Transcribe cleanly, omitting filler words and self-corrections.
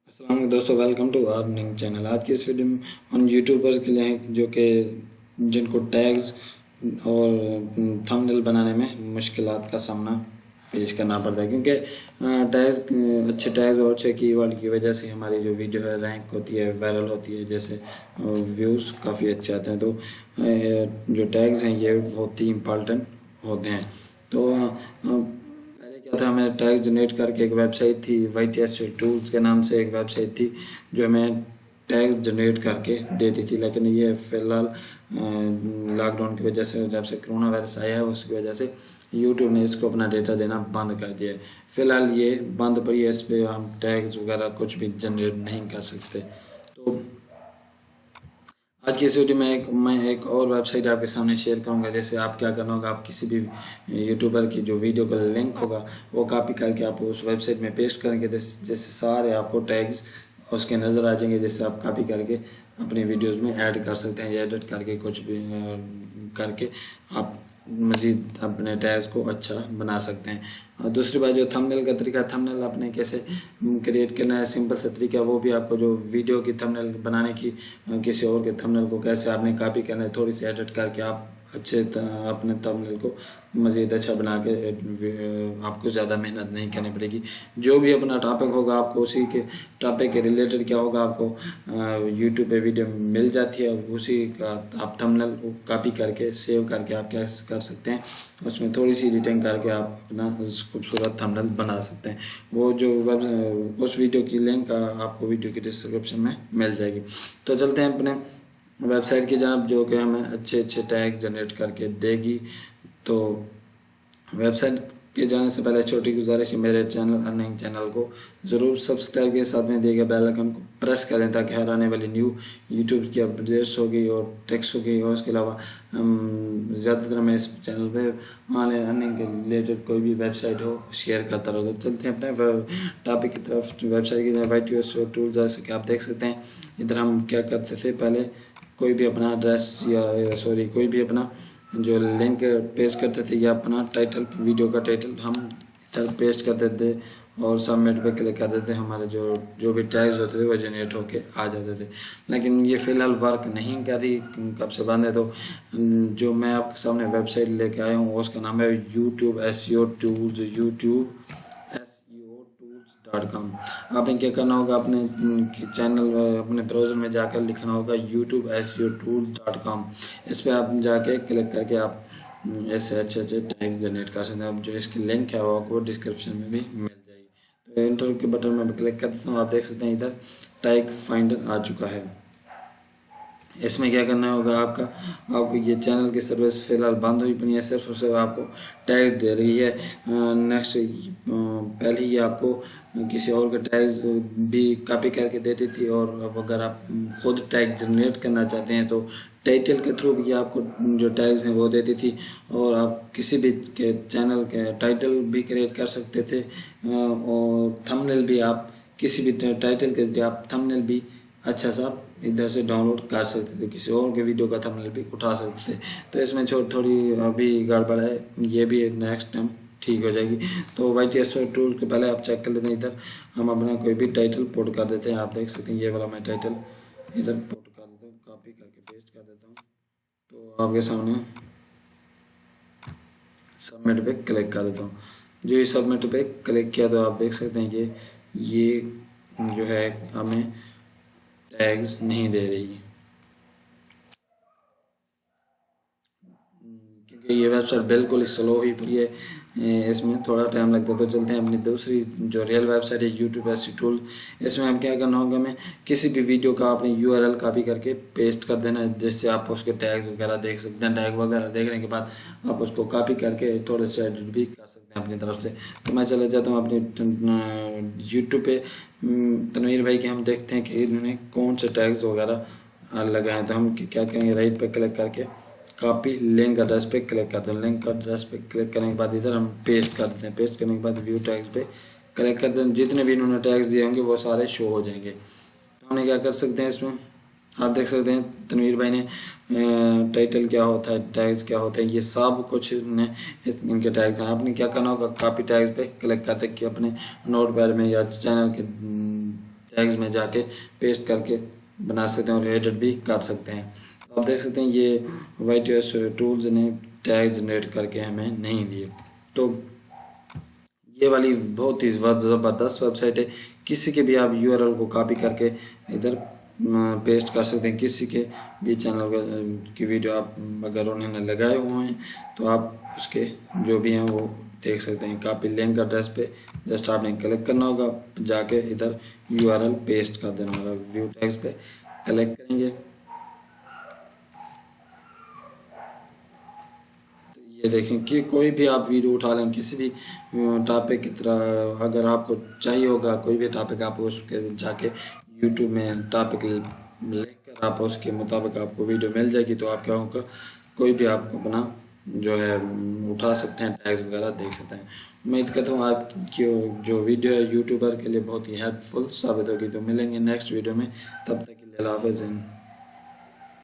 अस्सलाम वालेकुम दोस्तों, वेलकम टू अर्निंग चैनल। आज की इस वीडियो में हम यूट्यूबर्स के लिए हैं जो कि जिनको टैग्स और थंबनेल बनाने में मुश्किलात का सामना पेश करना पड़ता है, क्योंकि टैग्स अच्छे टैग्स और अच्छे कीवर्ड की वजह से हमारी जो वीडियो है रैंक होती है, वायरल होती है, जैसे व्यूज़ काफ़ी अच्छे आते हैं। तो जो टैग्स हैं ये बहुत ही इम्पॉर्टेंट होते हैं। तो पहले क्या था, हमें टैग जनरेट करके एक वेबसाइट थी YTS टूल्स के नाम से, एक वेबसाइट थी जो हमें टैग जनरेट करके देती थी। लेकिन ये फ़िलहाल लॉकडाउन की वजह से, जब से कोरोना वायरस आया है उसकी वजह से यूट्यूब ने इसको अपना डेटा देना बंद कर दिया है। फ़िलहाल ये बंद पड़ी है, इस पर हम टैग्स वगैरह कुछ भी जनरेट नहीं कर सकते। तो आज की इस वीडियो में मैं एक और वेबसाइट आपके सामने शेयर करूंगा। जैसे आप क्या करना होगा, आप किसी भी यूट्यूबर की जो वीडियो का लिंक होगा वो कॉपी करके आप उस वेबसाइट में पेस्ट करेंगे, जैसे सारे आपको टैग्स उसके नज़र आ जाएंगे, जैसे आप कॉपी करके अपनी वीडियोस में ऐड कर सकते हैं या एडिट करके कुछ भी करके आप मज़ीद अपने टैग्स को अच्छा बना सकते हैं। और दूसरी बात, जो थंबनेल का तरीका, थंबनेल आपने कैसे क्रिएट करना है, सिंपल सा तरीका, वो भी आपको जो वीडियो की थंबनेल बनाने की, किसी और के थंबनेल को कैसे आपने कॉपी करना है, थोड़ी सी एडिट करके आप अपने थंबनेल को मज़ीद अच्छा बना के आपको ज़्यादा मेहनत नहीं करनी पड़ेगी। जो भी अपना टॉपिक होगा आपको उसी के टॉपिक के रिलेटेड क्या होगा, आपको यूट्यूब पे वीडियो मिल जाती है, उसी का आप थंबनेल कॉपी करके सेव करके आप क्या कर सकते हैं, उसमें थोड़ी सी एडिटिंग करके आप अपना खूबसूरत थंबनेल बना सकते हैं। वो जो उस वीडियो की लिंक आपको वीडियो की डिस्क्रिप्शन में मिल जाएगी। तो चलते हैं अपने वेबसाइट की जानब, जो कि हमें अच्छे अच्छे टैग जनरेट करके देगी। तो वेबसाइट पे जाने से पहले छोटी गुजारिश है, मेरे चैनल अर्निंग चैनल को ज़रूर सब्सक्राइब के साथ में दिए गए बेल आइकन को प्रेस करें, ताकि हर आने वाली न्यू यूट्यूब की अपडेट्स होगी और टेक्स्ट होगी। और उसके अलावा ज़्यादातर मैं इस चैनल पे ऑनलाइन अर्निंग के रिलेटेड कोई भी वेबसाइट हो शेयर करता रहता हूँ। चलते हैं अपने टॉपिक की तरफ। वेबसाइट की तरफ YTS टूल, जैसे कि आप देख सकते हैं, इधर हम क्या करते थे पहले, कोई भी अपना एड्रेस या सॉरी कोई भी अपना जो लिंक पेस्ट करते थे या अपना टाइटल, वीडियो का टाइटल हम इधर पेस्ट करते थे और सबमिट पे क्लिक कर देते, हमारे जो जो भी टैग्स होते थे वो जनरेट होके आ जाते थे। लेकिन ये फ़िलहाल वर्क नहीं कर रही, कब से बंद है। तो जो मैं आपके सामने वेबसाइट लेके आया हूँ उसका नाम है यूट्यूब SEO टूल्स, youtube.SEO.tools.com। आपने क्या करना होगा, अपने चैनल अपने ब्राउज़र में जाकर लिखना होगा youtube.SEO.tools.com। इस पर आप जाके क्लिक करके आप ऐसे अच्छे अच्छे टैग जनरेट कर सकते हैं। अब जो इसकी लिंक है वो आपको डिस्क्रिप्शन में भी मिल जाएगी। तो एंटर के बटन में क्लिक करता हूँ, आप देख सकते हैं इधर टैग फाइंडर आ चुका है। इसमें क्या करना होगा, आपको ये चैनल की सर्विस फ़िलहाल बंद हुई पड़ी है, सिर्फ और सिर्फ आपको टैग्स दे रही है। नेक्स्ट पहले ही आपको किसी और का टैग्स भी कॉपी करके देती थी, और अब अगर आप खुद टैग जनरेट करना चाहते हैं तो टाइटल के थ्रू भी आपको जो टैग्स हैं वो देती थी, और आप किसी भी के चैनल के टाइटल भी क्रिएट कर सकते थे, और थंबनेल भी आप किसी भी टाइटल के आप थंबनेल भी अच्छा सा इधर से डाउनलोड कर सकते थे, किसी और के वीडियो का थंबनेल भी उठा सकते थे। तो इसमें थोड़ी अभी गड़बड़ है, ये भी नेक्स्ट टाइम ठीक हो जाएगी। तो YTS टूल के पहले आप चेक कर लेते हैं। इधर हम अपना कोई भी टाइटल पोस्ट कर देते हैं, आप देख सकते हैं ये वाला मैं टाइटल इधर पोस्ट कर देता हूँ, कॉपी करके पेस्ट कर देता हूँ। तो आपके सामने सबमिट पे क्लिक कर देता हूँ। जो ही सबमिट पे क्लिक किया तो आप देख सकते हैं कि ये जो है हमें टैग्स नहीं दे रही है, क्योंकि ये वेबसाइट बिल्कुल ही स्लो ही पड़ी है, इसमें थोड़ा टाइम लगता है। तो चलते हैं अपनी दूसरी जो रियल वेबसाइट है यूट्यूब SEO टूल। इसमें हम क्या करना होगा, हमें किसी भी वीडियो का अपनी URL कॉपी करके पेस्ट कर देना है, जिससे आप उसके टैग्स वगैरह देख सकते हैं। टैग वगैरह देखने के बाद आप उसको कॉपी करके थोड़े से एडिट भी कर सकते हैं अपनी तरफ से। तो मैं चले जाता हूँ अपनी यूट्यूब पे, तनवीर भाई के हम देखते हैं कि इन्होंने कौन से टैग्स वगैरह लगाए हैं। तो हम क्या करेंगे, राइट पे क्लिक करके कॉपी लिंक एड्रेस पे क्लिक करते हैं। लिंक एड्रेस पे क्लिक करने के बाद इधर हम पेस्ट कर देते हैं। पेस्ट करने के बाद व्यू टैग्स पे क्लिक करते हैं। जितने भी इन्होंने टैग्स दिए होंगे वो सारे शो हो जाएंगे। तो हमने क्या कर सकते हैं, इसमें आप देख सकते हैं तनवीर भाई ने टाइटल क्या होता है, टैग्स क्या होते हैं, ये सब कुछ इनके टैग्स हैं। आपने क्या करना होगा, कॉपी टैग्स पे क्लिक करते कि अपने नोट पैड में या चैनल के टैग्स में जाके पेस्ट करके बना सकते हैं और एडिट भी कर सकते हैं। आप देख सकते हैं ये वाई2एस टूल्स ने टैग जनरेट करके हमें नहीं दिए। तो ये वाली बहुत ही ज़बरदस्त वेबसाइट है। किसी के भी आप यूआरएल को कॉपी करके इधर पेस्ट कर सकते हैं। किसी के भी चैनल की वीडियो आप अगर उन्होंने लगाए हुए हैं तो आप उसके जो भी हैं वो देख सकते हैं। कॉपी लिंक एड्रेस पे जस्ट आपने क्लिक करना होगा, जाके इधर यूआरएल पेस्ट कर देना होगा। व्यू टैग्स पे क्लिक करेंगे, ये देखें कि कोई भी आप वीडियो उठा लें किसी भी टॉपिक की तरह, अगर आपको चाहिए होगा कोई भी टॉपिक, आप उसके जाके यूट्यूब में टॉपिक लेकर आप उसके मुताबिक आपको वीडियो मिल जाएगी। तो आप क्या होगा, कोई भी आप अपना जो है उठा सकते हैं, टैग्स वगैरह देख सकते हैं। उम्मीद करता हूँ आपकी जो वीडियो है यूट्यूबर के लिए बहुत ही हेल्पफुल साबित होगी। तो मिलेंगे नेक्स्ट वीडियो में, तब तक के लिए अल्लाह हाफ़िज़।